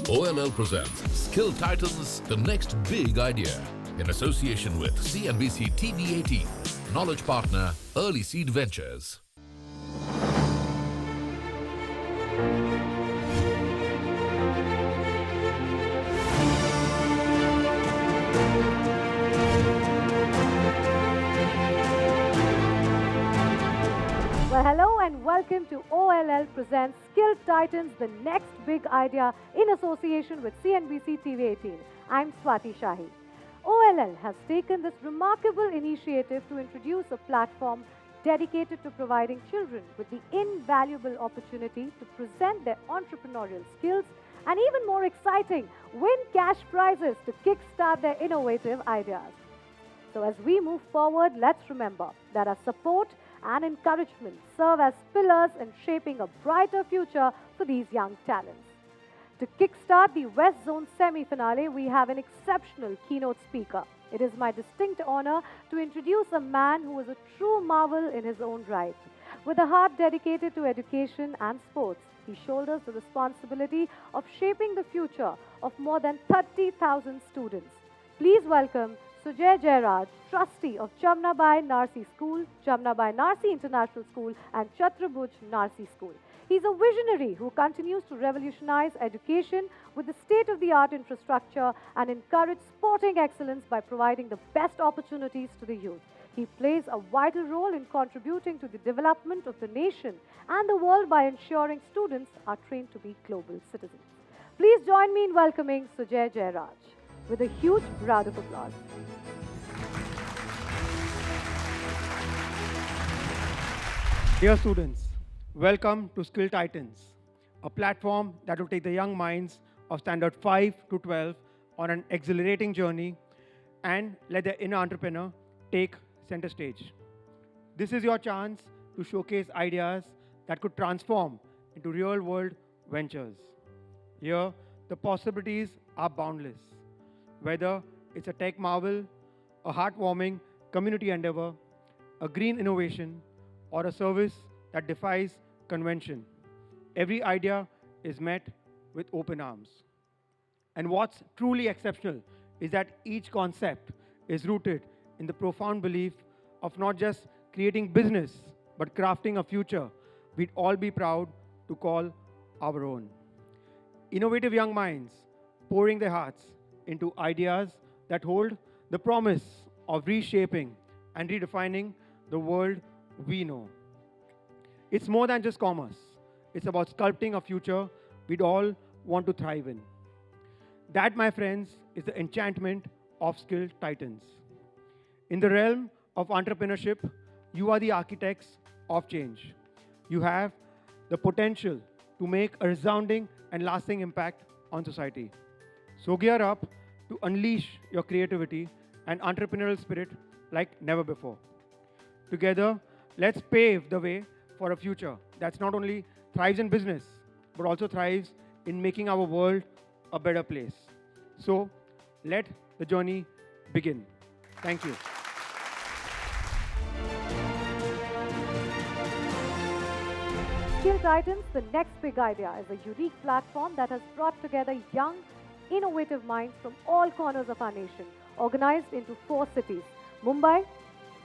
OLL presents Skill Titans, the next big idea, in association with CNBC-TV18, knowledge partner, Early Seed Ventures. Well, hello and welcome to OLL presents Skill Titans, the next big idea in association with CNBC-TV18. I'm Swati Shahi. OLL has taken this remarkable initiative to introduce a platform dedicated to providing children with the invaluable opportunity to present their entrepreneurial skills and, even more exciting, win cash prizes to kickstart their innovative ideas. So as we move forward, let's remember that our support and encouragement serve as pillars in shaping a brighter future for these young talents. To kickstart the West Zone semi-finale, we have an exceptional keynote speaker. It is my distinct honor to introduce a man who is a true marvel in his own right. With a heart dedicated to education and sports, he shoulders the responsibility of shaping the future of more than 30,000 students. Please welcome Satya Jen, trustee of Jamnabai Narsi School, Jamnabai Narsi International School and Chhatrabhuj Narsi School. He's a visionary who continues to revolutionize education with the state-of-the-art infrastructure and encourage sporting excellence by providing the best opportunities to the youth. He plays a vital role in contributing to the development of the nation and the world by ensuring students are trained to be global citizens. Please join me in welcoming Satya Jen with a huge round of applause. Dear students, welcome to Skill Titans, a platform that will take the young minds of standard 5 to 12 on an exhilarating journey and let the inner entrepreneur take center stage. This is your chance to showcase ideas that could transform into real-world ventures. Here, the possibilities are boundless. Whether it's a tech marvel, a heartwarming community endeavor, a green innovation, or a service that defies convention, every idea is met with open arms. And what's truly exceptional is that each concept is rooted in the profound belief of not just creating business, but crafting a future we'd all be proud to call our own. Innovative young minds pouring their hearts into ideas that hold the promise of reshaping and redefining the world we know. It's more than just commerce. It's about sculpting a future we'd all want to thrive in. That, my friends, is the enchantment of Skill Titans. In the realm of entrepreneurship, you are the architects of change. You have the potential to make a resounding and lasting impact on society. So gear up to unleash your creativity and entrepreneurial spirit like never before. Together, let's pave the way for a future that's not only thrives in business, but also thrives in making our world a better place. So, let the journey begin. Thank you. Skill Titans, the next big idea, is a unique platform that has brought together young, innovative minds from all corners of our nation, organized into 4 cities: Mumbai,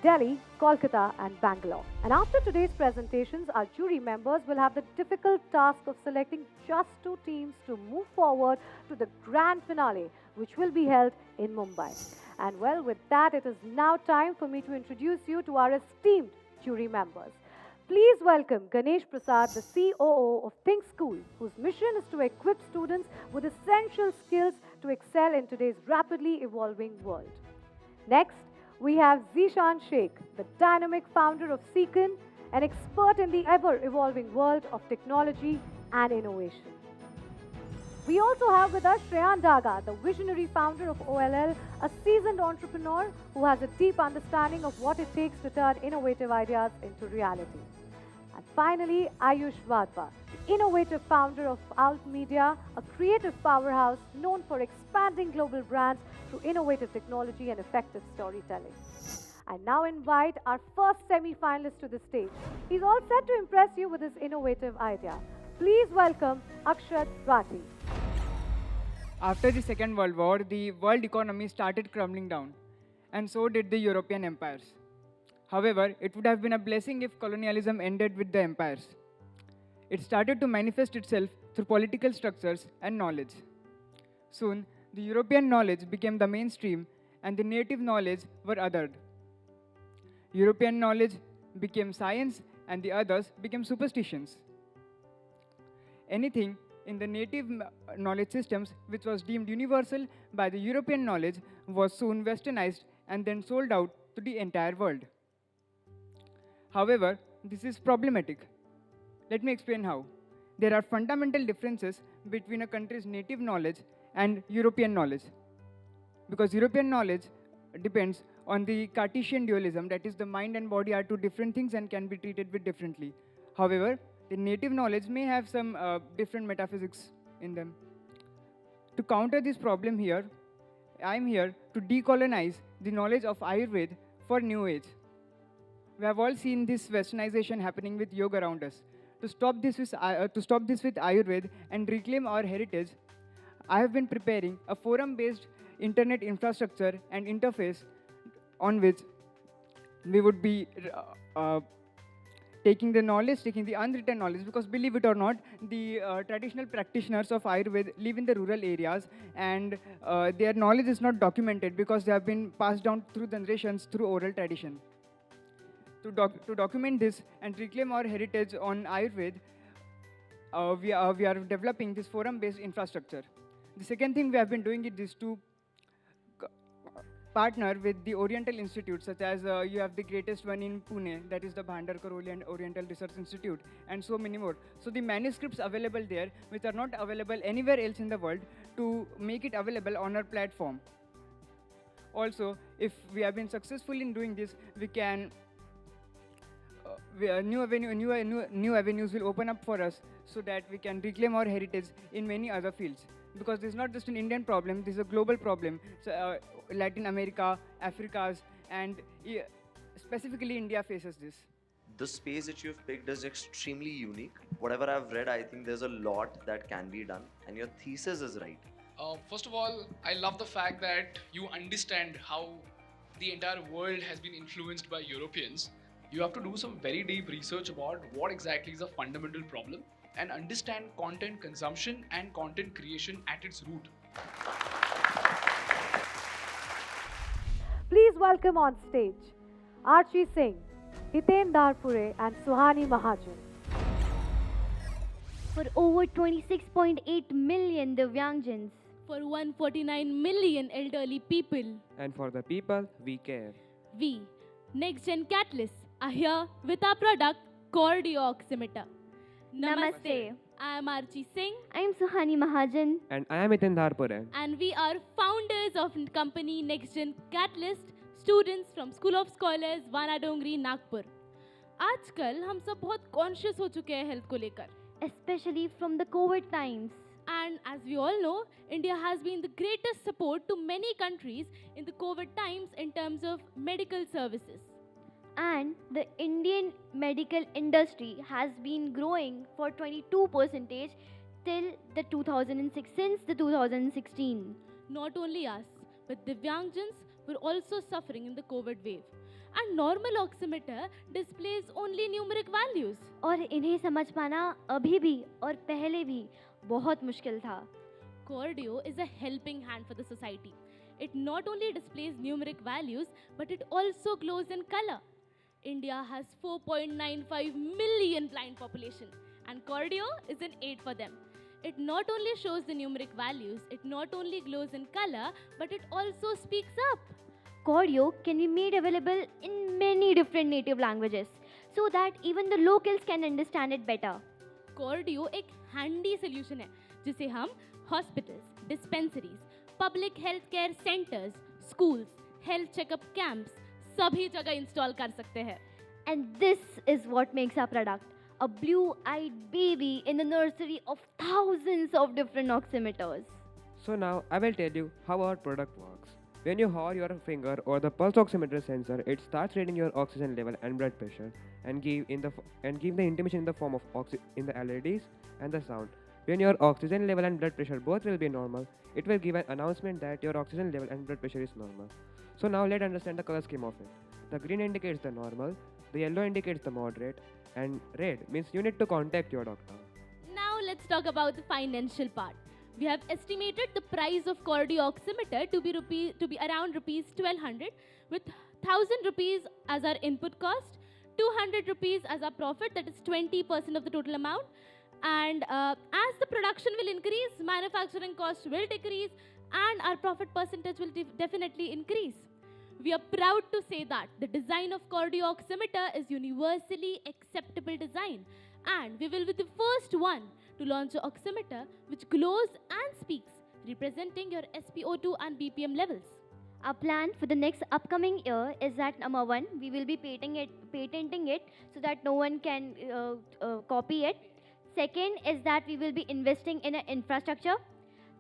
Delhi, Kolkata and Bangalore. And after today's presentations, our jury members will have the difficult task of selecting just 2 teams to move forward to the grand finale, which will be held in Mumbai. And well, with that, it is now time for me to introduce you to our esteemed jury members. Please welcome Ganesh Prasad, the COO of Think School, whose mission is to equip students with essential skills to excel in today's rapidly evolving world. Next, we have Zishan Sheikh, the dynamic founder of Seekin, an expert in the ever-evolving world of technology and innovation. We also have with us Shreyan Daga, the visionary founder of OLL, a seasoned entrepreneur who has a deep understanding of what it takes to turn innovative ideas into reality. And finally, Ayush Vadva, the innovative founder of Alum Media, a creative powerhouse known for expanding global brands through innovative technology and effective storytelling. I now invite our first semi-finalist to the stage. He's all set to impress you with his innovative idea. Please welcome Axhat Rati. After the Second World War, the world economy started crumbling down, and so did the European empires. However, it would have been a blessing if colonialism ended with the empires. It started to manifest itself through political structures and knowledge. Soon, the European knowledge became the mainstream, and the native knowledge were othered. European knowledge became science, and the others became superstitions. Anything in the native knowledge systems which was deemed universal by the European knowledge was soon westernized and then sold out to the entire world. However, this is problematic. Let me explain how. There are fundamental differences between a country's native knowledge and European knowledge. Because European knowledge depends on the Cartesian dualism, that is, the mind and body are two different things and can be treated with differently. However, the native knowledge may have some different metaphysics in them. To counter this problem here, I am here to decolonize the knowledge of Ayurveda for New Age. We have all seen this westernization happening with yoga around us. To stop this with Ayurveda and reclaim our heritage, I have been preparing a forum-based internet infrastructure and interface on which we would be taking the unwritten knowledge, because believe it or not, the traditional practitioners of Ayurveda live in the rural areas, and their knowledge is not documented because they have been passed down through generations through oral tradition. To document this and reclaim our heritage on Ayurveda, we are developing this forum-based infrastructure. The second thing we have been doing is to partner with the Oriental Institute, such as you have the greatest one in Pune, that is the Bhandarkar and Oriental Research Institute, and so many more. So the manuscripts available there, which are not available anywhere else in the world, to make it available on our platform. Also, if we have been successful in doing this, we can new avenues will open up for us, so that we can reclaim our heritage in many other fields. Because this is not just an Indian problem, this is a global problem. So, Latin America, Africa, and specifically India faces this. The space that you've picked is extremely unique. Whatever I've read, I think there's a lot that can be done, and your thesis is right. First of all, I love the fact that you understand how the entire world has been influenced by Europeans. You have to do some very deep research about what exactly is a fundamental problem and understand content consumption and content creation at its root. Please welcome on stage Archie Singh, Hiten Darpure and Suhani Mahajan. For over 26.8 million Divyangjans. For 149 million elderly people. And for the people we care. We, NextGen Catalysts, are here with our product, Cardio Oximeter. Namaste. I am Archie Singh. I am Suhani Mahajan. And I am Hiten Darpure. And we are founders of company NextGen Catalyst, students from School of Scholars, Vanadongri, Nagpur. आजकल हम सब बहुत conscious हो चुके हैं health को लेकर, especially from the COVID times. And as we all know, India has been the greatest support to many countries in the COVID times in terms of medical services. And the Indian medical industry has been growing for 22% till the 2006, since the 2016. Not only us, but Divyangjans were also suffering in the COVID wave. And normal oximeter displays only numeric values. और इन्हें समझ पाना अभी भी और पहले भी बहुत मुश्किल था. Cardio is a helping hand for the society. It not only displays numeric values, but it also glows in color. India has 4.95 million blind population, and Cardio is an aid for them. It not only shows the numeric values, it not only glows in color, but it also speaks up. Cardio can be made available in many different native languages, so that even the locals can understand it better. Cardio एक handy solution है, जिसे हम hospitals, dispensaries, public healthcare centers, schools, health checkup camps, सभी जगह install कर सकते हैं. And this is what makes our product a blue-eyed baby in the nursery of thousands of different oximeters. So now I will tell you how our product works. When you hover your finger over the pulse oximeter sensor, it starts reading your oxygen level and blood pressure and give the intimation in the form of in the LEDs and the sound. When your oxygen level and blood pressure both will be normal, it will give an announcement that your oxygen level and blood pressure is normal. So now let's understand the color scheme of it. The green indicates the normal, the yellow indicates the moderate, and red means you need to contact your doctor. Now let's talk about the financial part. We have estimated the price of cardio oximeter to be around rupees 1200, with 1000 rupees as our input cost, 200 rupees as our profit, that is 20% of the total amount. And as the production will increase, manufacturing costs will decrease, and our profit percentage will definitely increase. We are proud to say that the design of cardio oximeter is universally acceptable design, and we will be the first one to launch an oximeter which glows and speaks, representing your SpO2 and BPM levels. Our plan for the next upcoming year is that number one, we will be patenting it so that no one can copy it. Second is that we will be investing in an infrastructure.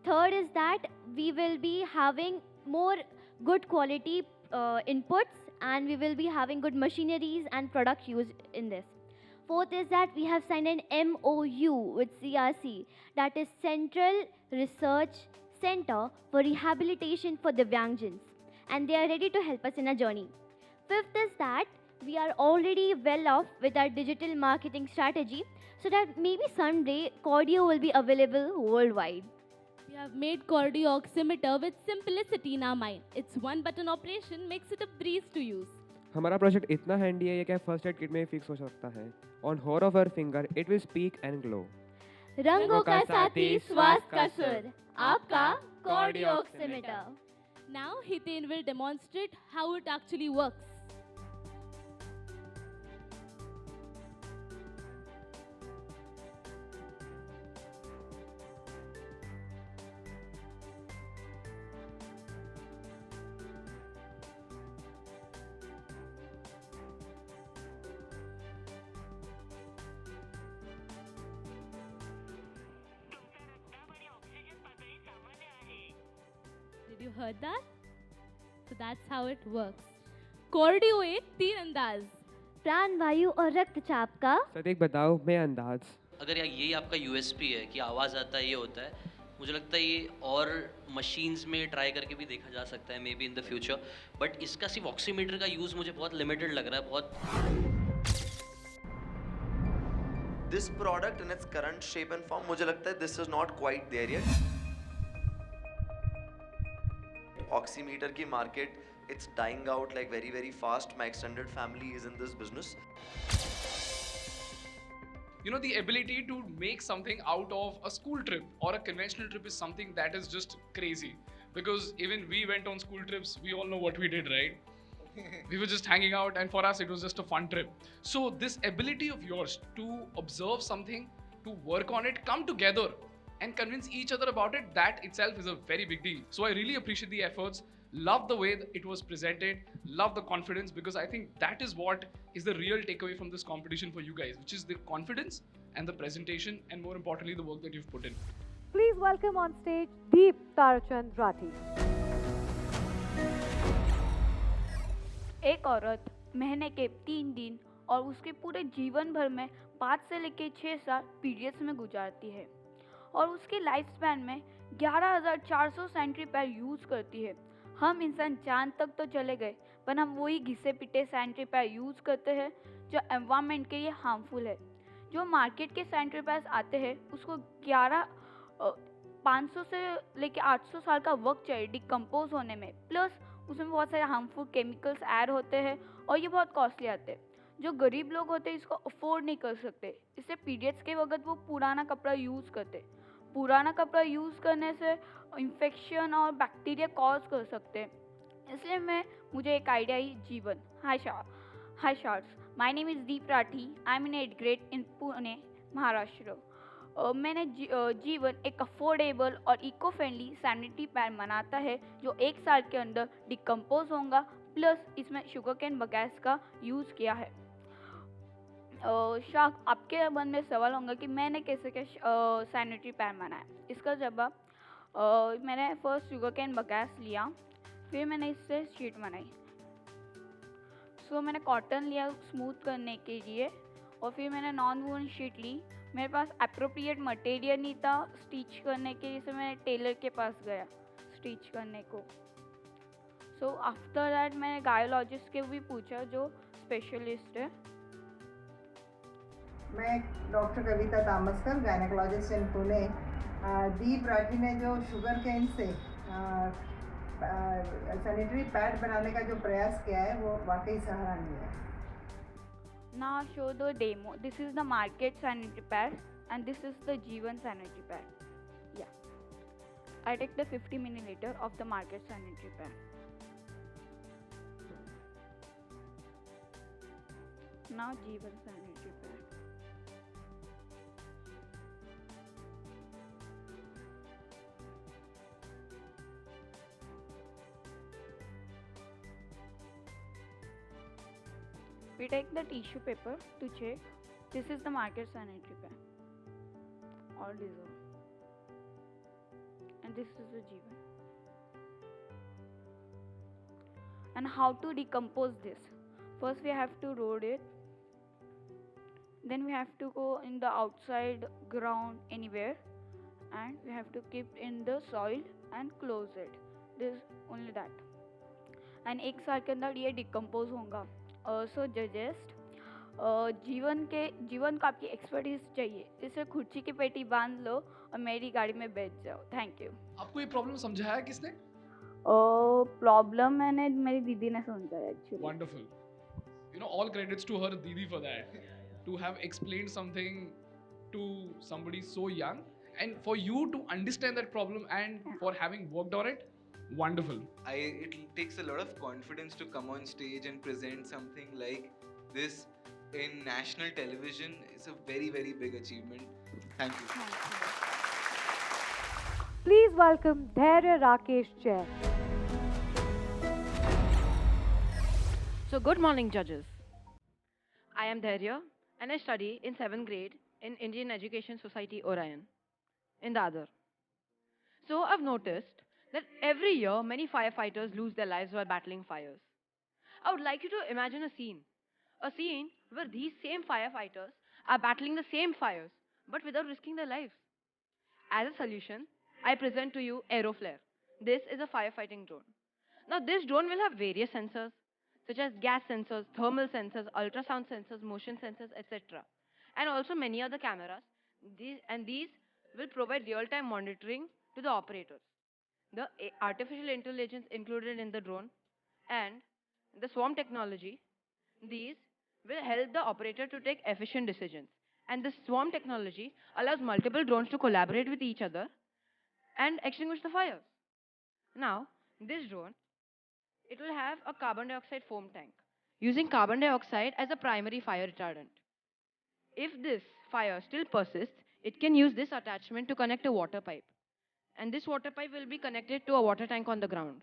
Third is that we will be having more good quality inputs, and we will be having good machineries and products used in this. Fourth is that we have signed an MOU with CRC, that is Central Research Center for Rehabilitation for Divyangjans, and they are ready to help us in our journey. Fifth is that we are already well off with our digital marketing strategy, so that maybe someday cardio will be available worldwide. We have made cardio oximeter with simplicity in our mind. Its one button operation makes it a breeze to use. हमारा project इतना handy है ये क्या first aid kit में fix हो सकता है. On होर of her finger it will speak and glow. रंगों का साथी स्वास्थ्य का सुर, आपका cardio oximeter. Now Hiten will demonstrate how it actually works. Did you heard that? So that's how it works. Cardio एक तीर अंदाज. प्राण वायु और रक्तचाप का. सटीक बताओ मैं अंदाज. अगर यार यही आपका यूएसपी है कि आवाज़ आता है ये होता है, मुझे लगता है ये और मशीन्स में ट्राई करके भी देखा जा सकता है may be in the future. But इसका सिर्फ ऑक्सीमीटर का यूज़ मुझे बहुत लिमिटेड लग रहा है. बहुत This product in its current shape and form, मुझे लगता है this is not quite there yet. Oximeter की market, it's dying out like very very fast. My extended family is in this business. You know, the ability to make something out of a school trip or a conventional trip is something that is just crazy. Because even we went on school trips, we all know what we did, right? We were just hanging out, and for us it was just a fun trip. So this ability of yours to observe something, to work on it, come together and convince each other about it, that itself is a very big deal. So I really appreciate the efforts, love the way that it was presented, love the confidence, because I think that is what is the real takeaway from this competition for you guys, which is the confidence and the presentation, and more importantly the work that you've put in. Please welcome on stage Deep Tarachand Rati. एक औरत महीने के 3 दिन और उसके पूरे जीवन भर में 5 से लेकर 6 साल पीरियड्स में गुजारती है, और उसके लाइफ स्पैन में 11,400 सैनिटरी पैड यूज़ करती है. हम इंसान चांद तक तो चले गए, पर हम वही घिसे पिटे सैनिटरी पैड यूज़ करते हैं जो एनवायरनमेंट के लिए हार्मफुल है. जो मार्केट के सैनिटरी पैड्स आते हैं उसको 500 से लेकर 800 साल का वक्त चाहिए डिकम्पोज होने में, प्लस उसमें बहुत सारे हार्मफुल केमिकल्स ऐड होते हैं और ये बहुत कॉस्टली आते हैं. जो गरीब लोग होते हैं इसको अफोर्ड नहीं कर सकते, इससे पीरियड्स के वक्त वो पुराना कपड़ा यूज़ करते. पुराना कपड़ा यूज़ करने से इन्फेक्शन और बैक्टीरिया कॉज कर सकते हैं. इसलिए मुझे एक आइडिया ही जीवन. Hi shorts, my name is Deep Rathi. I am in 8th grade in Pune, Maharashtra. मैंने जीवन एक अफोर्डेबल और इको फ्रेंडली सैनिटरी पैड बनाता है जो 1 साल के अंदर डिकम्पोज होगा, प्लस इसमें शुगर कैन बगैस का यूज़ किया है. शाक, आपके मन में सवाल होगा कि मैंने कैसे सैनिटरी पैड बनाया. इसका जवाब, मैंने फर्स्ट शुगर कैन बगैस लिया, फिर मैंने इससे शीट बनाई. मैंने कॉटन लिया स्मूथ करने के लिए, और फिर मैंने नॉन वूलन शीट ली, मेरे पास अप्रोप्रिएट मटेरियल नहीं था स्टिच करने के लिए, मैं टेलर के पास गया स्टिच करने को. सो आफ्टर दैट मैंने गायोलॉजिस्ट के भी पूछा जो स्पेशलिस्ट है. मैं डॉक्टर कविता तामस्कर, गायनेकोलॉजिस्ट इन पुणे. दीप राठी ने जो शुगर केन से सैनिटरी पैड बनाने का जो प्रयास किया है वो वाकई सराहनीय है. Now show the demo. This is the market sanitary pad and this is the G1 sanitary pad. Yeah. I take the 50 milliliter of the market sanitary pad. Now G1 sanitary pad. We take the tissue paper to check. This is the market sanitary pad. All dissolved. And this is the G1. And how to decompose this? First we have to roll it. Then we have to go in the outside ground anywhere. And we have to keep in the soil and close it. This only that. And एक साल के अंदर ये decompose होगा. सो जजेस्ट जीवन को आपकी expertise चाहिए, इसे खुर्ची की पेटी बांध लो और मेरी गाड़ी में बैठ जाओ. Thank you. आपको ये प्रॉब्लम समझाया किसने? प्रॉब्लम मैंने मेरी दीदी ने समझाया actually. Wonderful. You know, all credits to her Didi for that. To have explained something to somebody so young and for you to understand that problem and for having worked on it. Wonderful. It takes a lot of confidence to come on stage and present something like this in national television. It's a very, very big achievement. Thank you. Please welcome Dhairya Rakkesh Jen. So good morning, judges. I am Dhairya and I study in 7th grade in Indian Education Society Orion in Dadar. So I've noticed that every year many firefighters lose their lives while battling fires. I would like you to imagine a scene where these same firefighters are battling the same fires but without risking their lives. As a solution, I present to you Aeroflare. This is a firefighting drone. Now this drone will have various sensors such as gas sensors, thermal sensors, ultrasound sensors, motion sensors, etc. And also many other cameras. These will provide real-time monitoring to the operators. The artificial intelligence included in the drone and the swarm technology, these will help the operator to take efficient decisions. And the swarm technology allows multiple drones to collaborate with each other and extinguish the fires. Now, this drone, it will have a carbon dioxide foam tank, using carbon dioxide as a primary fire retardant. If this fire still persists, it can use this attachment to connect a water pipe. And this water pipe will be connected to a water tank on the ground.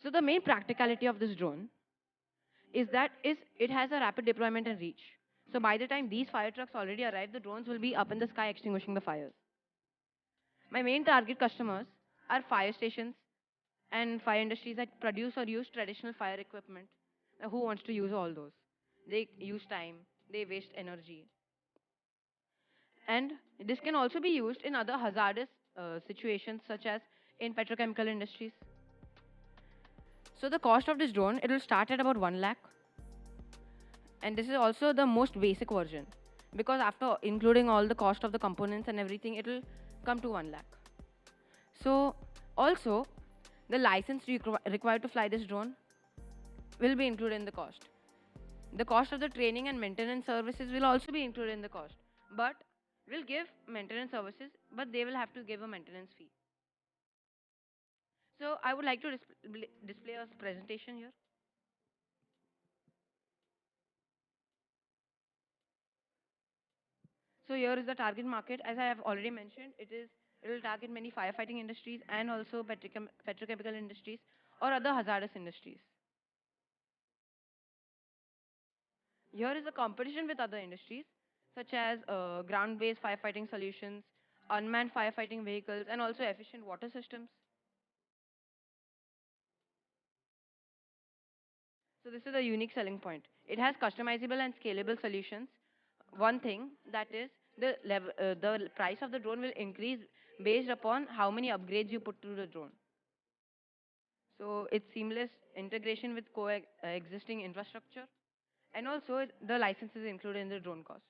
So the main practicality of this drone is that it has a rapid deployment and reach. So by the time these fire trucks already arrive, the drones will be up in the sky extinguishing the fires. My main target customers are fire stations and fire industries that produce or use traditional fire equipment. Now, who wants to use all those? They use time, they waste energy. And this can also be used in other hazardous situations such as in petrochemical industries. So the cost of this drone, it will start at about 1 lakh. And this is also the most basic version because after including all the cost of the components and everything, it will come to 1 lakh. So also the license required to fly this drone will be included in the cost. The cost of the training and maintenance services will also be included in the cost. But we'll give maintenance services, but they will have to give a maintenance fee. So I would like to display a presentation here. So here is the target market. As I have already mentioned, it will target many firefighting industries and also petrochemical industries or other hazardous industries. Here is a competition with other industries such as ground-based firefighting solutions, unmanned firefighting vehicles, and also efficient water systems. So this is a unique selling point. It has customizable and scalable solutions one thing, that is the price of the drone will increase based upon how many upgrades you put to the drone. So it's seamless integration with existing infrastructure, and also the license is included in the drone cost.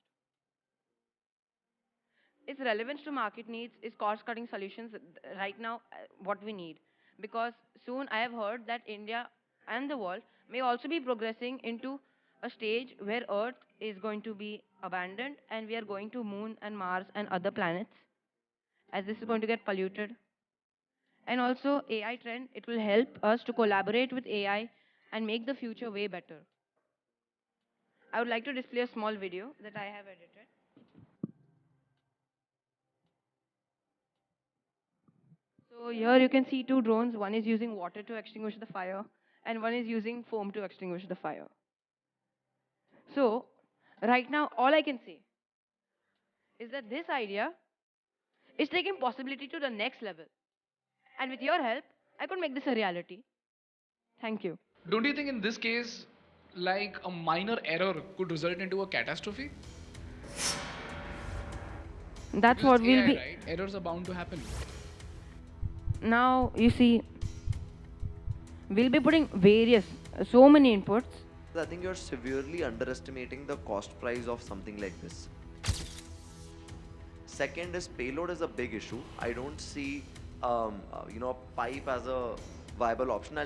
Its relevance to market needs is cost-cutting solutions right now what we need, because soon I have heard that India and the world may also be progressing into a stage where Earth is going to be abandoned and we are going to Moon and Mars and other planets, as this is going to get polluted. And also AI trend, it will help us to collaborate with AI and make the future way better. I would like to display a small video that I have edited. So here you can see two drones. One is using water to extinguish the fire, and one is using foam to extinguish the fire. So right now, all I can say is that this idea is taking possibility to the next level. And with your help, I could make this a reality. Thank you. Don't you think in this case, like a minor error could result into a catastrophe? That's Because what it's will AI, be. right? Errors are bound to happen. Now, you see, we'll be putting so many inputs. I think you're severely underestimating the cost price of something like this. Second is payload is a big issue. I don't see, a pipe as a viable option.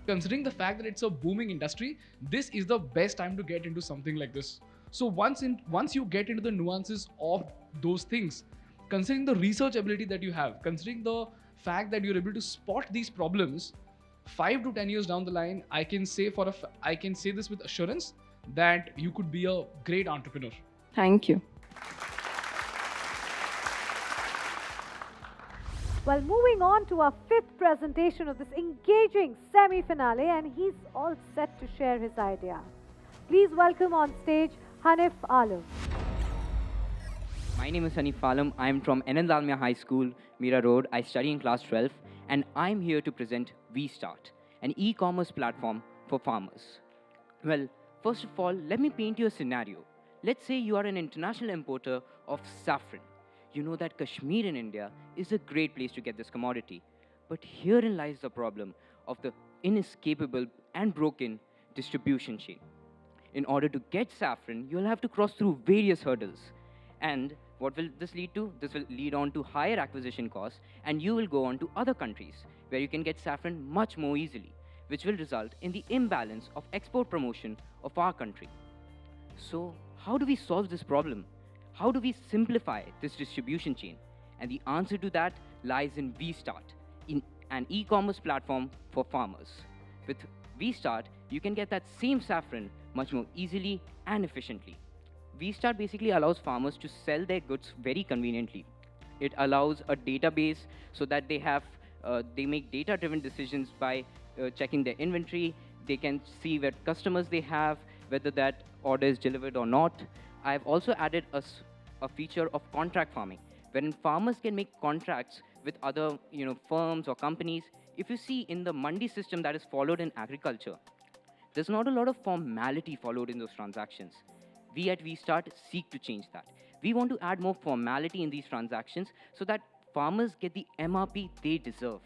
Considering the fact that it's a booming industry, this is the best time to get into something like this. So once you get into the nuances of those things, considering the research ability that you have, considering the fact that you're able to spot these problems, 5 to 10 years down the line, I can say this with assurance that you could be a great entrepreneur. Thank you. Well, moving on to our fifth presentation of this engaging semi-finale, and he's all set to share his idea. Please welcome on stage Hanif Alum. My name is Hanif Alum. I am from Anand Almia High School, Mira Road. I study in class 12, and I'm here to present VStart, an e-commerce platform for farmers. Well, first of all, let me paint you a scenario. Let's say you are an international importer of saffron. You know that Kashmir in India is a great place to get this commodity. But herein lies the problem of the inescapable and broken distribution chain. In order to get saffron, you'll have to cross through various hurdles. And what will this lead to? This will lead on to higher acquisition costs, and you will go on to other countries where you can get saffron much more easily, which will result in the imbalance of export promotion of our country. So, how do we solve this problem? How do we simplify this distribution chain? And the answer to that lies in VStart, in an e-commerce platform for farmers. With VStart, you can get that same saffron much more easily and efficiently. VStart basically allows farmers to sell their goods very conveniently. It allows a database so that they make data-driven decisions by checking their inventory. They can see what customers they have, whether that order is delivered or not. I've also added a feature of contract farming, wherein farmers can make contracts with other firms or companies. If you see in the mandi system that is followed in agriculture, there's not a lot of formality followed in those transactions. We at VStart seek to change that. We want to add more formality in these transactions so that farmers get the MRP they deserve.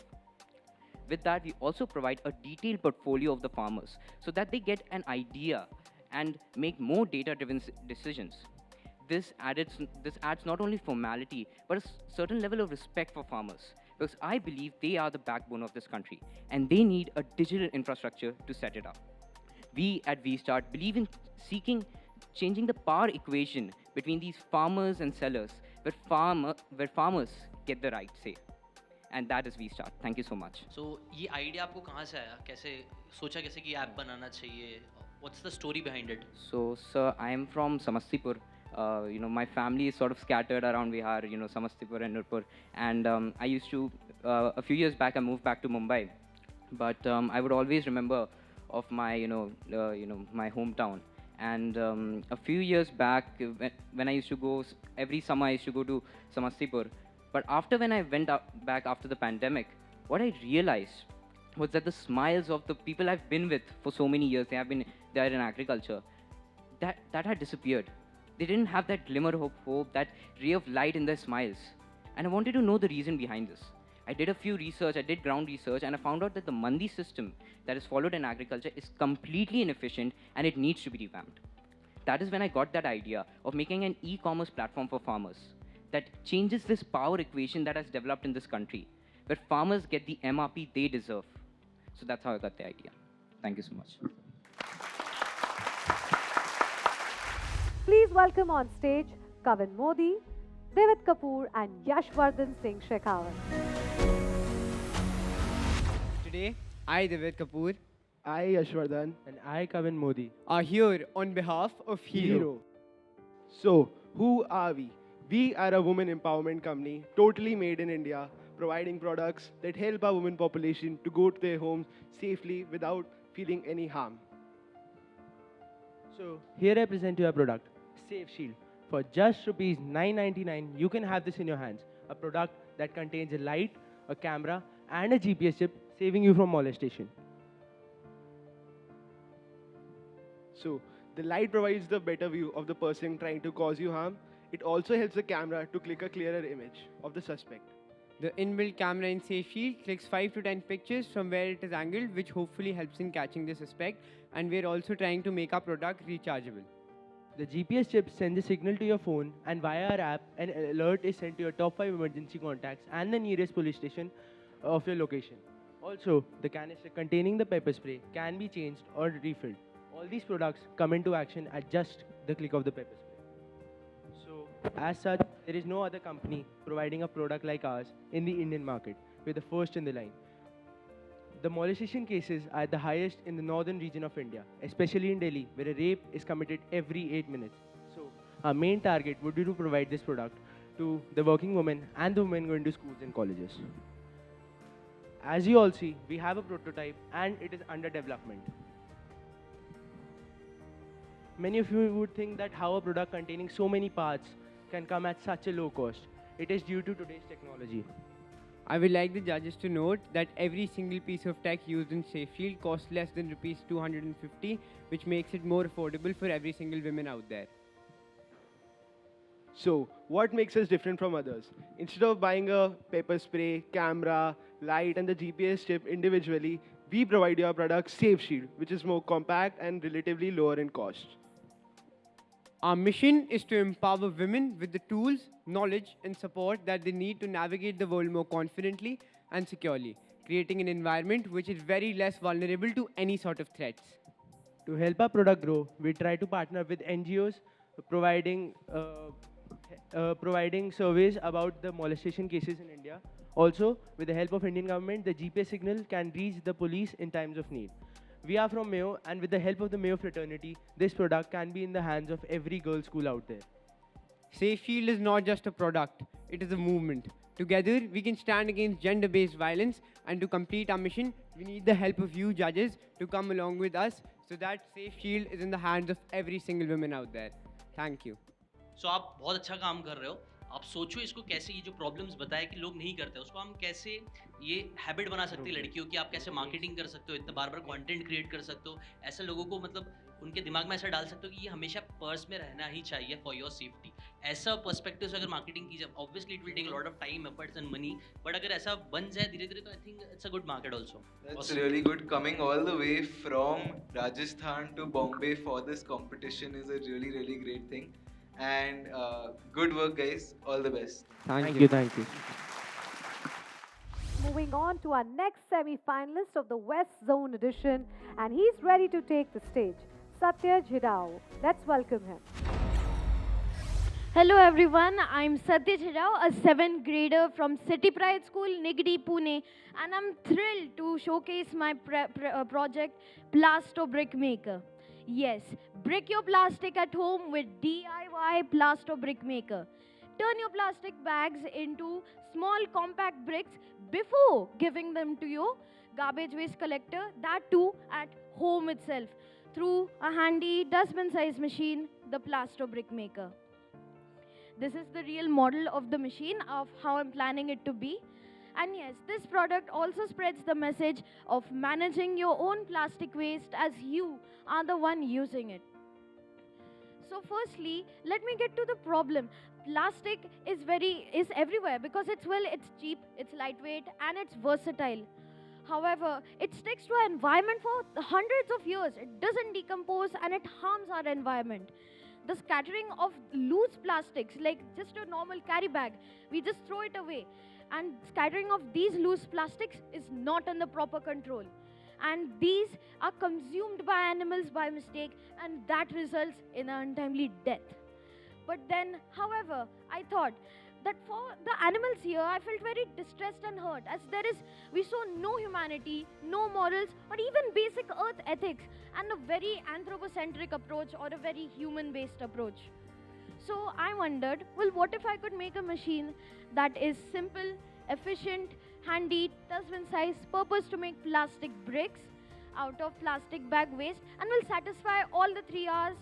With that, we also provide a detailed portfolio of the farmers so that they get an idea and make more data-driven decisions. This adds not only formality, but a certain level of respect for farmers, because I believe they are the backbone of this country, and they need a digital infrastructure to set it up. We at VStart believe in changing the power equation between these farmers and sellers, where farmers get the right say. And that is VStart. Thank you so much. So, ये idea आपको कहाँ से आया? कैसे सोचा कैसे कि app बनाना चाहिए? What's the story behind it? So, sir, I am from Samastipur. My family is sort of scattered around Bihar, Samastipur and Nurpur. And I used to, a few years back, I moved back to Mumbai. But I would always remember of my, my hometown. And a few years back, when I used to go, every summer I used to go to Samastipur. But when I went back after the pandemic, what I realized was that the smiles of the people I've been with for so many years, they are in agriculture, that had disappeared. They didn't have that glimmer of hope, that ray of light in their smiles. And I wanted to know the reason behind this. I did ground research, and I found out that the mandi system that is followed in agriculture is completely inefficient and it needs to be revamped. That is when I got that idea of making an e-commerce platform for farmers that changes this power equation that has developed in this country, where farmers get the MRP they deserve. So that's how I got the idea. Thank you so much. Please welcome on stage Kavan Modi, David Kapoor and Yashvardhan Singh Shekhawat. Today, I, David Kapoor, I, Yashvardhan, and I, Kavan Modi, are here on behalf of Hero. So, who are we? We are a women empowerment company, totally made in India, providing products that help our women population to go to their homes safely without feeling any harm. So, here I present you a product, Safe Shield. For just rupees 999, you can have this in your hands. A product that contains a light, a camera, and a GPS chip, saving you from molestation. So, the light provides the better view of the person trying to cause you harm. It also helps the camera to click a clearer image of the suspect. The inbuilt camera in Safe Shield clicks 5 to 10 pictures from where it is angled, which hopefully helps in catching the suspect. And we're also trying to make our product rechargeable. The GPS chip sends a signal to your phone, and via our app, an alert is sent to your top 5 emergency contacts and the nearest police station of your location. Also, the canister containing the pepper spray can be changed or refilled. All these products come into action at just the click of the pepper spray. So, as such, there is no other company providing a product like ours in the Indian market. We're the first in the line. The molestation cases are the highest in the northern region of India, especially in Delhi, where a rape is committed every 8 minutes. So, our main target would be to provide this product to the working women and the women going to schools and colleges. As you all see, we have a prototype and it is under development. Many of you would think that how a product containing so many parts can come at such a low cost. It is due to today's technology. I would like the judges to note that every single piece of tech used in Safe Shield costs less than rupees 250, which makes it more affordable for every single woman out there. So, what makes us different from others? Instead of buying a pepper spray, camera, light and the GPS chip individually, we provide your product Safe Shield, which is more compact and relatively lower in cost. Our mission is to empower women with the tools, knowledge, and support that they need to navigate the world more confidently and securely, creating an environment which is very less vulnerable to any sort of threats. To help our product grow, we try to partner with NGOs providing surveys about the molestation cases in India. Also, with the help of Indian government, the GPS signal can reach the police in times of need. We are from Mayo, and with the help of the Mayo fraternity, this product can be in the hands of every girls' school out there. Safe Shield is not just a product, it is a movement. Together, we can stand against gender-based violence, and to complete our mission, we need the help of you judges to come along with us so that Safe Shield is in the hands of every single woman out there. Thank you. So आप बहुत अच्छा काम कर रहे हो. आप सोचो इसको कैसे, ये जो प्रॉब्लम्स बताया कि लोग नहीं करते, उसको हम कैसे ये हैबिट बना सकते हैं लड़कियों की. आप कैसे मार्केटिंग कर सकते हो, इतना बार बार कंटेंट क्रिएट कर सकते हो, ऐसे लोगों को मतलब उनके दिमाग में ऐसा डाल सकते हो कि ये हमेशा पर्स में रहना ही चाहिए फॉर योर सेफ्टी. ऐसा पर्सपेक्टिव से अगर मार्केटिंग की जाए, obviously it will take a lot of time, efforts and money, but अगर ऐसा बन जाए धीरे धीरे तो I think it's a good market also. That's really good. Coming all the way from Rajasthan to Bombay for this competition is a really, really great thing. And good work, guys. All the best. Thank you. Thank you. Moving on to our next semi-finalist of the West Zone edition, and he's ready to take the stage, Satya Jen. Let's welcome him. Hello everyone, I'm Satya Jen, a 7th grader from City Pride School, Nigdi, Pune, and I'm thrilled to showcase my project, Plasto Brick Maker. Yes, brick your plastic at home with DIY Plasto Brick Maker. Turn your plastic bags into small compact bricks before giving them to your garbage waste collector, that too at home itself, through a handy dustbin-sized machine, the Plasto Brick Maker. This is the real model of the machine of how I'm planning it to be. And yes, this product also spreads the message of managing your own plastic waste as you are the one using it. So firstly, let me get to the problem. Plastic is everywhere because it's cheap, it's lightweight, and it's versatile. However, it sticks to our environment for hundreds of years. It doesn't decompose and it harms our environment. The scattering of loose plastics, like just a normal carry bag, we just throw it away. And scattering of these loose plastics is not under proper control. And these are consumed by animals by mistake, and that results in an untimely death. But then, however, I thought that for the animals here, I felt very distressed and hurt, as we saw no humanity, no morals, or even basic earth ethics, and a very anthropocentric approach or a very human-based approach. So I wondered, well, what if I could make a machine that is simple, efficient, handy, dustbin size, purpose to make plastic bricks out of plastic bag waste, and will satisfy all the 3 R's,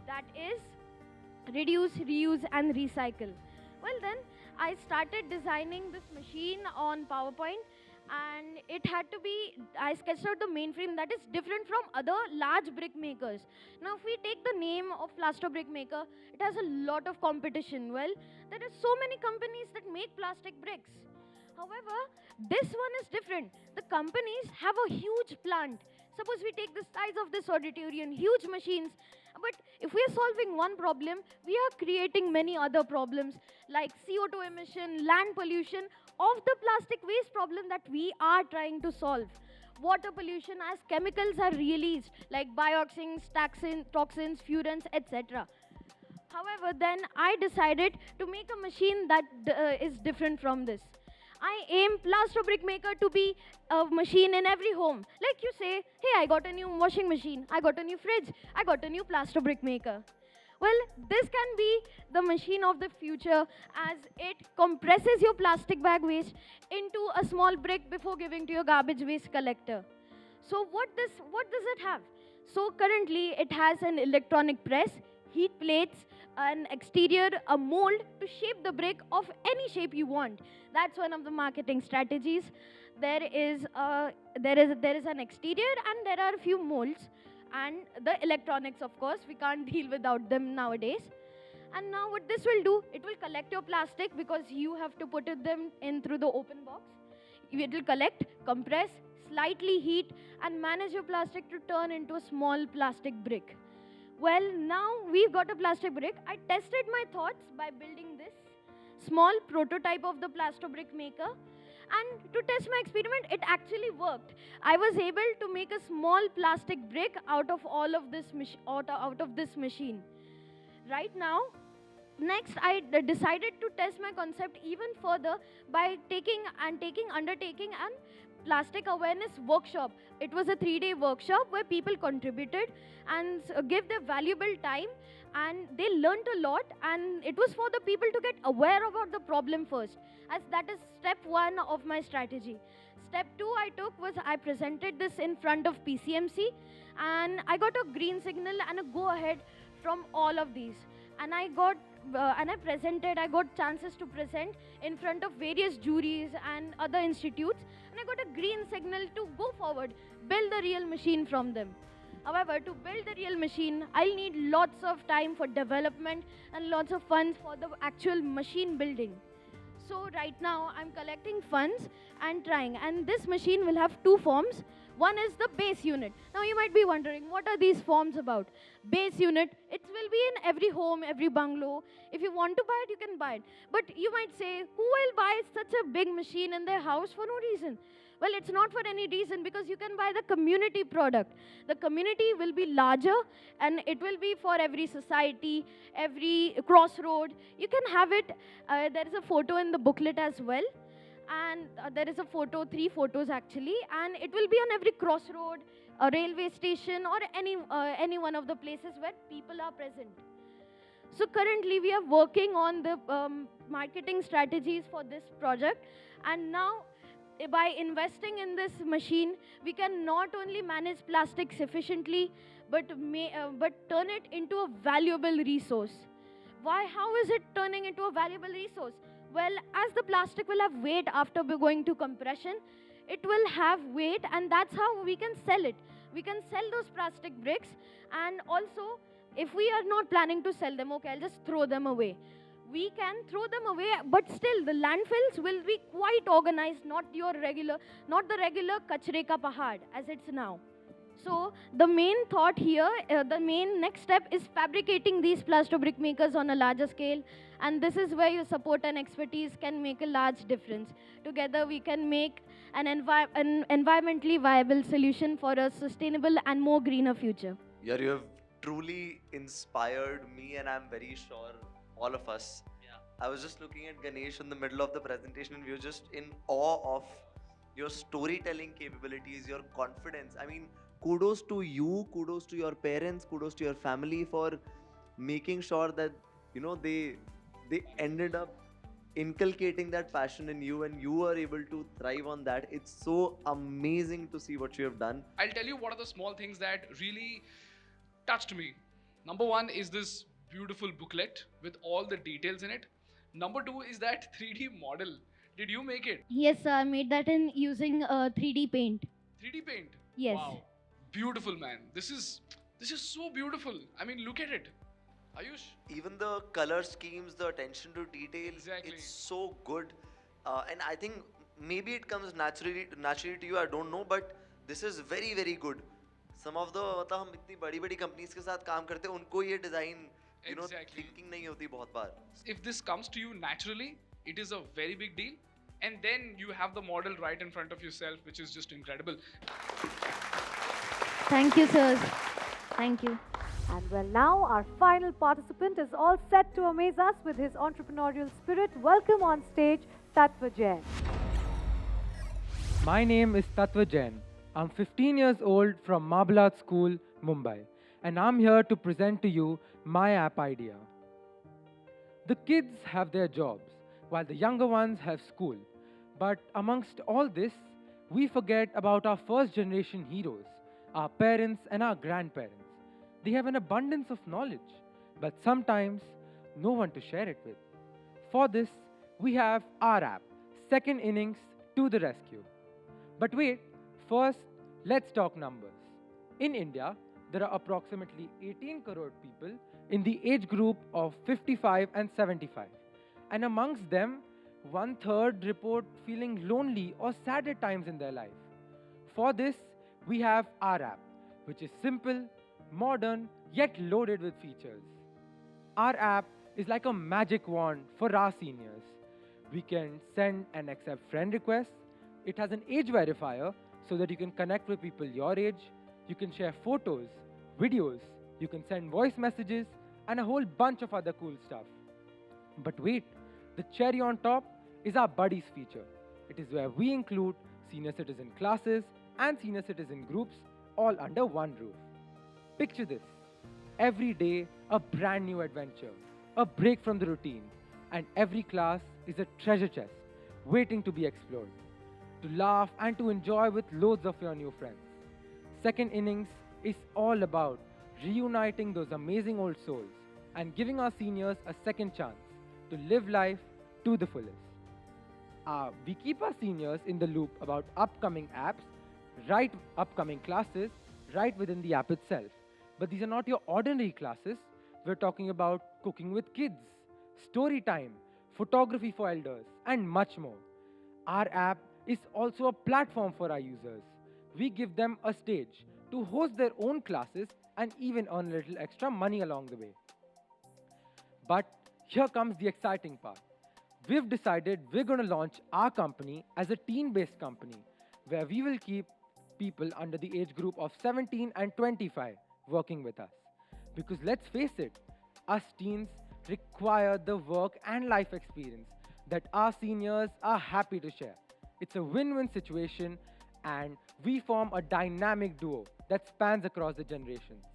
that is, reduce, reuse, and recycle. Well then, I started designing this machine on PowerPoint, and I sketched out the mainframe that is different from other large brick makers. Now, if we take the name of Plaster Brick Maker, it has a lot of competition. Well, there are so many companies that make plastic bricks. However, this one is different. The companies have a huge plant. Suppose we take the size of this auditorium, huge machines. But if we are solving one problem, we are creating many other problems like CO2 emission, land pollution, of the plastic waste problem that we are trying to solve. Water pollution as chemicals are released like bioxins, toxins, furans, etc. However, then I decided to make a machine that is different from this. I aim Plaster Brick Maker to be a machine in every home. Like you say, hey, I got a new washing machine, I got a new fridge, I got a new Plaster Brick Maker. Well, this can be the machine of the future, as it compresses your plastic bag waste into a small brick before giving to your garbage waste collector. So what does it have? So currently it has an electronic press, heat plates, an exterior, a mold to shape the brick of any shape you want. That's one of the marketing strategies. There is an exterior, and there are a few molds, and the electronics, of course, we can't deal without them nowadays. And now what this will do, it will collect your plastic because you have to put them in through the open box. It will collect, compress, slightly heat, and manage your plastic to turn into a small plastic brick. Well, now we've got a plastic brick. I tested my thoughts by building this small prototype of the Plaster Brick Maker. And to test my experiment, it actually worked. I was able to make a small plastic brick out of all of this out of this machine. Right now, next I decided to test my concept even further by undertaking an plastic awareness workshop. It was a 3-day workshop where people contributed and gave their valuable time, and they learned a lot, and it was for the people to get aware about the problem first, as that is step 1 of my strategy. Step 2 I took was I presented this in front of PCMC, and I got a green signal and a go ahead from all of these. And I got chances to present in front of various juries and other institutes, and I got a green signal to go forward, build the real machine from them. However, to build the real machine, I'll need lots of time for development and lots of funds for the actual machine building. So right now, I'm collecting funds and trying. And this machine will have 2 forms. One is the base unit. Now you might be wondering, what are these forms about? Base unit, it will be in every home, every bungalow. If you want to buy it, you can buy it. But you might say, who will buy such a big machine in their house for no reason? Well, it's not for any reason, because you can buy the community product. The community will be larger, and it will be for every society, every crossroad. You can have it. There is a photo in the booklet as well. And there is a photo, 3 photos actually, and it will be on every crossroad, a railway station, or any one of the places where people are present. So currently we are working on the marketing strategies for this project, and now by investing in this machine, we can not only manage plastics efficiently, but turn it into a valuable resource. Why? How is it turning into a valuable resource? Well, as the plastic will have weight after we're going to compression, it will have weight, and that's how we can sell it. We can sell those plastic bricks, and also If we are not planning to sell them, okay, I'll just throw them away. We can throw them away, but still the landfills will be quite organized, not the regular kachre ka pahad as it's now. So the main thought here, the main next step is fabricating these plaster brick makers on a larger scale, and this is where your support and expertise can make a large difference. Together we can make an environmentally viable solution for a sustainable and more greener future. Yeah, you have truly inspired me, and I'm very sure all of us. Yeah. I was just looking at Ganesh in the middle of the presentation, and we were just in awe of your storytelling capabilities, your confidence. I mean, kudos to you, kudos to your parents, kudos to your family for making sure that they ended up inculcating that passion in you, and you were able to thrive on that. It's so amazing to see what you have done. I'll tell you what are the small things that really touched me. Number one is this beautiful booklet with all the details in it. Number two is that 3D model. Did you make it? Yes, sir, I made that in using 3D paint. 3D paint? Yes. Wow. Beautiful, man. This is so beautiful. I mean, look at it. Ayush? Even the color schemes, the attention to detail, Exactly. it's so good. And I think maybe it comes naturally to you, I don't know, but this is very, very good. Some of the मतलब हम इतनी बड़ी-बड़ी companies के साथ काम करते हैं, उनको ये design, thinking नहीं होती बहुत बार. If this comes to you naturally, it is a very big deal. And then you have the model right in front of yourself, which is just incredible. Thank you, sirs. Thank you. And well, now our final participant is all set to amaze us with his entrepreneurial spirit. Welcome on stage, Tatva Jen. My name is Tatva Jen. I'm 15 years old from Marbalat School, Mumbai, and I'm here to present to you my app idea. The kids have their jobs, while the younger ones have school. But amongst all this, we forget about our first generation heroes, our parents and our grandparents. They have an abundance of knowledge, but sometimes no one to share it with. For this, we have our app, Second Innings to the Rescue. But wait, first, let's talk numbers. In India, there are approximately 18 crore people in the age group of 55 and 75. And amongst them, 1/3 report feeling lonely or sad at times in their life. For this, we have our app, which is simple, modern, yet loaded with features. Our app is like a magic wand for our seniors. We can send and accept friend requests. It has an age verifier so that you can connect with people your age. You can share photos, videos, you can send voice messages, and a whole bunch of other cool stuff. But wait, the cherry on top is our Buddies feature. It is where we include senior citizen classes and senior citizen groups all under one roof. Picture this. Every day, a brand new adventure, a break from the routine, and every class is a treasure chest waiting to be explored, to laugh and to enjoy with loads of your new friends. Second Innings is all about reuniting those amazing old souls and giving our seniors a second chance to live life to the fullest. We keep our seniors in the loop about upcoming apps, upcoming classes, right within the app itself. But these are not your ordinary classes. We're talking about cooking with kids, story time, photography for elders, and much more. Our app is also a platform for our users. We give them a stage to host their own classes and even earn a little extra money along the way. But here comes the exciting part. We've decided we're going to launch our company as a teen-based company where we will keep people under the age group of 17 and 25 working with us. Because let's face it, us teens require the work and life experience that our seniors are happy to share. It's a win-win situation, and we form a dynamic duo that spans across the generations.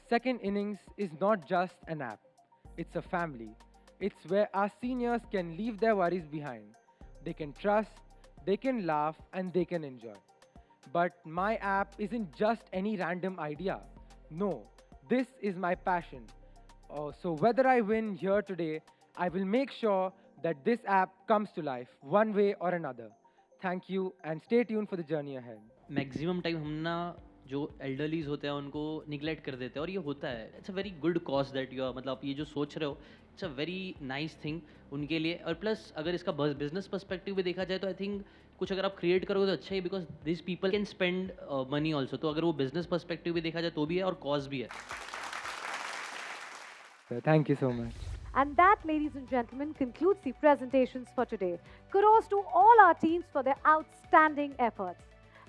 Second Innings is not just an app, it's a family. It's where our seniors can leave their worries behind. They can trust, they can laugh, and they can enjoy. But my app isn't just any random idea. No, this is my passion. So whether I win here today, I will make sure that this app comes to life one way or another. Thank you, and stay tuned for the journey ahead. Maximum time हम ना जो elderlies होते हैं उनको neglect कर देते हैं, और ये होता है. It's a very good cause that you are, मतलब आप ये जो सोच रहे हो, it's a very nice thing उनके लिए. और प्लस अगर इसका बिजनेस पर्सपेक्टिव भी देखा जाए तो आई थिंक कुछ अगर आप क्रिएट करोगे तो अच्छा ही, because this people can spend money also. तो अगर वो बिजनेस पर्सपेक्टिव भी देखा जाए तो भी है और कॉज भी है. Thank you so much. And that, ladies and gentlemen, concludes the presentations for today. Kudos to all our teams for their outstanding efforts.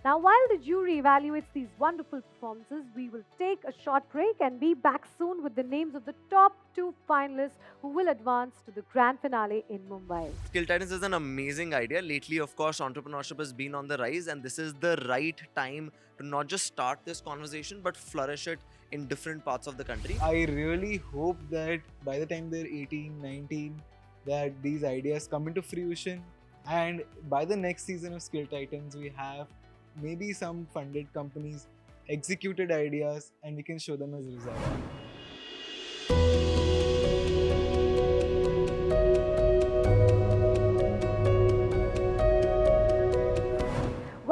Now, while the jury evaluates these wonderful performances, we will take a short break and be back soon with the names of the top 2 finalists who will advance to the grand finale in Mumbai. Skill Titans is an amazing idea. Lately, of course, entrepreneurship has been on the rise, and this is the right time to not just start this conversation but flourish it in different parts of the country. I really hope that by the time they're 18, 19, that these ideas come into fruition, and by the next season of Skill Titans, we have maybe some funded companies executed ideas and we can show them as results.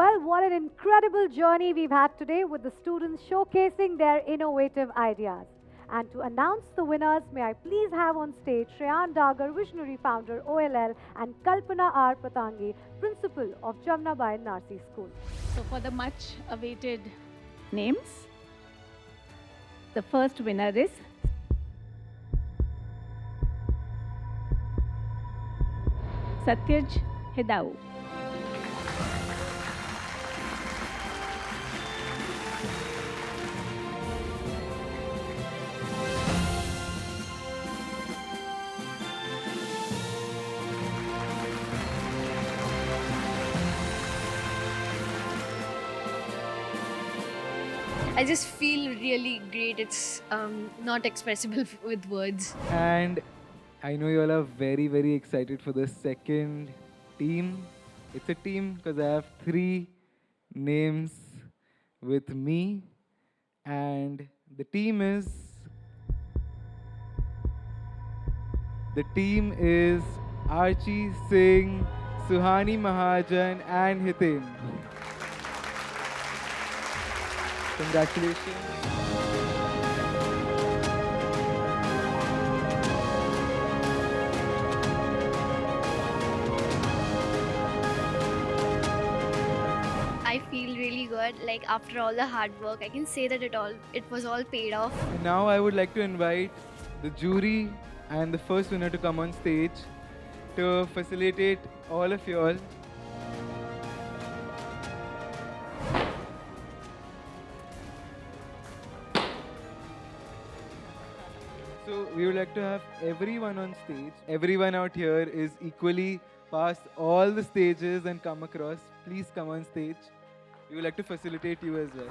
Well, what an incredible journey we've had today with the students showcasing their innovative ideas. And to announce the winners, may I please have on stage Shreyan Dagar, Visionary Founder, OLL, and Kalpana R. Patangi, Principal of Jamnabai Narsi School. So for the much awaited names, the first winner is Satya Hidau. I just feel really great. It's not expressible with words. And I know you all are very, very excited for the second team. It's a team because I have 3 names with me. And the team is Archie Singh, Suhani Mahajan, and Hitin. Congratulations. I feel really good. Like after all the hard work, I can say that it was all paid off. Now I would like to invite the jury and the first winner to come on stage to facilitate all of you all. So we would like to have everyone on stage. Everyone out here is equally past all the stages and come across. Please come on stage. We would like to facilitate you as well.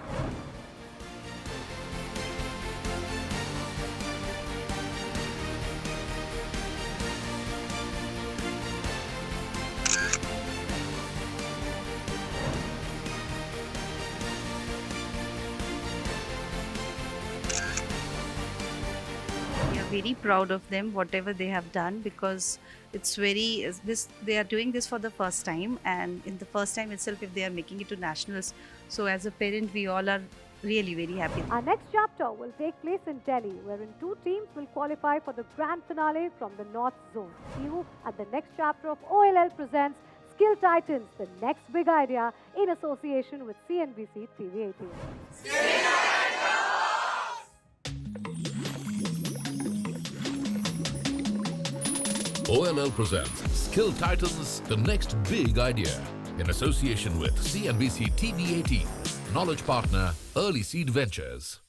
We are very proud of them, whatever they have done, because it's they are doing this for the first time, and in the first time itself, if they are making it to nationals, so as a parent, we all are really very happy. Our next chapter will take place in Delhi, wherein 2 teams will qualify for the grand finale from the North Zone. See you at the next chapter of OLL presents Skill Titans, the next big idea, in association with CNBC-TV18. OLL presents Skill Titans, the next big idea, in association with CNBC-TV18, knowledge partner, Early Seed Ventures.